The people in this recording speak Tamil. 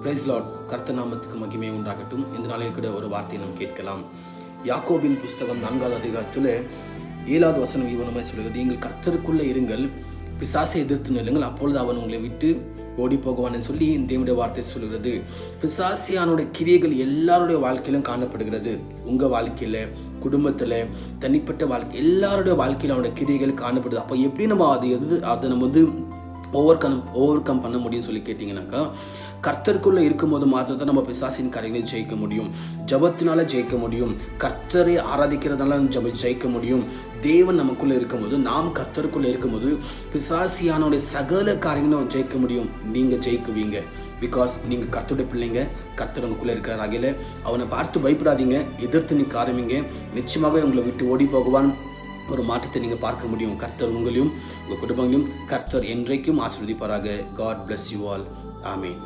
Price Lord. கர்த்தர் நாமத்துக்கு மகிமை உண்டாகட்டும். இந்த நாளில் கூட ஒரு வார்த்தையை நாம் கேட்கலாம். யாக்கோபின் புஸ்தகம் 4வது அதிகாரத்தில் 7வது வசனம் இவனமே சொல்கிறது, நீங்கள் கர்த்தருக்குள்ளே இருங்கள், பிசாசை எதிர்த்து நில்லுங்கள், அப்பொழுது அவன் உங்களை விட்டு ஓடி போகுவான்னு சொல்லி தேவனுடைய வார்த்தை சொல்கிறது. பிசாசியானுடைய கிரியைகள் எல்லாருடைய வாழ்க்கையிலும் காணப்படுகிறது. உங்கள் வாழ்க்கையில், குடும்பத்தில், தனிப்பட்ட வாழ்க்கை, எல்லாருடைய வாழ்க்கையில் அவனுடைய கிரியைகள் காணப்படுது. அப்போ எப்படி நம்ம அதை நம்ம ஓவர் கம் பண்ண முடியும்னு சொல்லி கேட்டிங்கனாக்கா, கர்த்தருக்குள்ளே இருக்கும்போது மாத்திரத்தான் நம்ம பிசாசின் காரியங்களை ஜெயிக்க முடியும். ஜபத்தினால ஜெயிக்க முடியும். கர்த்தரை ஆராதிக்கிறதுனால ஜெயிக்க முடியும். தேவன் நமக்குள்ளே இருக்கும்போது, நாம் கர்த்தருக்குள்ளே இருக்கும்போது பிசாசியானுடைய சகல காரியங்களும் ஜெயிக்க முடியும். நீங்கள் ஜெயிக்குவீங்க. பிகாஸ் நீங்கள் கர்த்தருடைய பிள்ளைங்க. கர்த்தர் உங்களுக்குள்ளே இருக்கிற அகையில் அவனை பார்த்து பயப்படாதீங்க, எதிர்த்து நிற்க ஆரம்பிங்க. நிச்சயமாகவே உங்களை விட்டு ஓடி போகுவான். ஒரு மாற்றத்தை நீங்கள் பார்க்க முடியும். கர்த்தர் உங்களையும் உங்கள் குடும்பங்களையும் கர்த்தர் என்றைக்கும் ஆசீர்வதிப்பாராக. God bless you all. Amen.